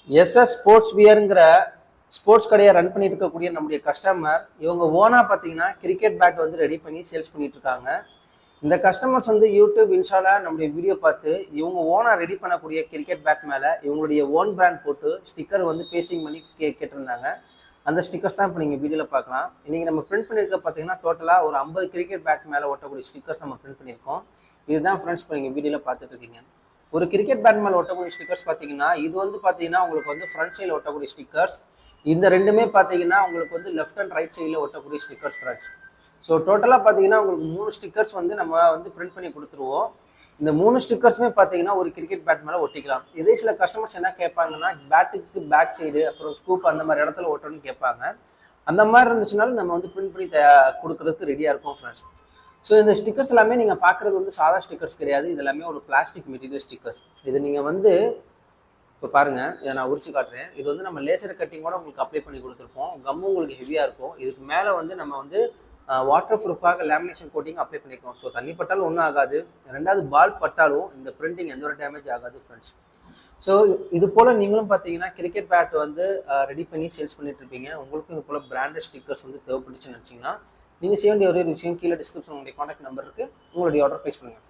SS sports வியருங்கிற sports கடையை run பண்ணிட்டு இருக்கக்கூடிய நம்முடைய கஸ்டமர் இவங்க ஓனா பார்த்தீங்கன்னா கிரிக்கெட் பேட் வந்து ரெடி பண்ணி சேல்ஸ் பண்ணிட்டு இருக்காங்க. இந்த கஸ்டமர்ஸ் வந்து யூடியூப் இன்ஸ்டால நம்முடைய வீடியோ பார்த்து இவங்க ஓனா ரெடி பண்ணக்கூடிய கிரிக்கெட் பேட் மேலே இவங்களுடைய ஓன் பிராண்ட் போட்டு ஸ்டிக்கர் வந்து பேஸ்டிங் பண்ணி கேட்டிருந்தாங்க. அந்த ஸ்டிக்கர்ஸ் தான் இப்போ நீங்கள் வீடியோவில் பார்க்கலாம். இன்னைக்கு நம்ம பிரிண்ட் பண்ணியிருக்க பார்த்தீங்கன்னா டோட்டலாக ஒரு 50 கிரிக்கெட் பேட் மேலே ஒட்டக்கூடிய ஸ்டிக்கர்ஸ் நம்ம பிரிண்ட் பண்ணியிருக்கோம். இதுதான் ஃப்ரெண்ட்ஸ் இப்போ நீங்கள் வீடியோவில் பார்த்துட்டு இருக்கீங்க. ஒரு கிரிக்கெட் பேட் மேலே ஒட்டக்கூடிய ஸ்டிக்கர்ஸ் பார்த்தீங்கன்னா இது வந்து பார்த்தீங்கன்னா உங்களுக்கு வந்து ஃப்ரண்ட் சைடில் ஒட்டக்கூடிய ஸ்டிக்கர்ஸ். இந்த ரெண்டுமே பார்த்தீங்கன்னா உங்களுக்கு வந்து லெஃப்ட் அண்ட் ரைட் சைடில் ஒட்டக்கூடிய ஸ்டிக்கர்ஸ் ஃப்ரெண்ட்ஸ். ஸோ டோட்டலாக பார்த்தீங்கன்னா உங்களுக்கு 3 ஸ்டிக்கர்ஸ் வந்து நம்ம வந்து பிரிண்ட் பண்ணி கொடுத்துருவோம். இந்த 3 ஸ்டிக்கர்ஸுமே பார்த்தீங்கன்னா ஒரு கிரிக்கெட் பேட் மேலே ஒட்டிக்கலாம். இதே சில கஸ்டமர்ஸ் என்ன கேட்பாங்கன்னா பேட்டுக்கு பேக் சைடு அப்புறம் ஸ்கூப் அந்த மாதிரி இடத்துல ஒட்டணும்னு கேட்பாங்க. அந்த மாதிரி இருந்துச்சுனாலும் நம்ம வந்து பிரிண்ட் பண்ணி கொடுக்கறதுக்கு ரெடியாக இருக்கும் ஃப்ரெண்ட்ஸ். ஸோ இந்த ஸ்டிக்கர்ஸ் எல்லாமே நீங்கள் பார்க்குறது வந்து சாதா ஸ்டிக்கர்ஸ் கிடையாது. இது எல்லாமே ஒரு பிளாஸ்டிக் மெட்டீரியல் ஸ்டிக்கர்ஸ். இது நீங்கள் வந்து இப்போ பாருங்கள், இதை நான் உரிச்சு காட்டுறேன். இது வந்து நம்ம லேசர் கட்டிங்கோட உங்களுக்கு அப்ளை பண்ணி கொடுத்துருப்போம். கம்மும் உங்களுக்கு ஹெவியாக இருக்கும். இதுக்கு மேலே வந்து நம்ம வந்து வாட்டர் ப்ரூஃபாக லேமினேஷன் கோட்டிங் அப்ளை பண்ணியிருக்கோம். ஸோ தண்ணி பட்டாலும் ஒன்றும் ஆகாது. ரெண்டாவது பால் பட்டாலும் இந்த பிரிண்டிங் எந்த ஒரு டேமேஜ் ஆகாது ஃப்ரெண்ட்ஸ். ஸோ இது போல் நீங்களும் பார்த்தீங்கன்னா கிரிக்கெட் பேட் வந்து ரெடி பண்ணி சேல்ஸ் பண்ணிட்டு இருப்பீங்க. உங்களுக்கும் இது போல் பிராண்டட் ஸ்டிக்கர்ஸ் வந்து தேவைப்பட்டுச்சுன்னு நினச்சிங்கன்னா நீங்கள் செய்ய வேண்டிய ஒரே விஷயம், கீழே டிஸ்கிரிப்ஷன் உங்களுடைய கான்டாக்ட் நம்பர் இருக்குது, உங்களுடைய ஆர்டர் ப்ளேஸ் பண்ணுங்கள்.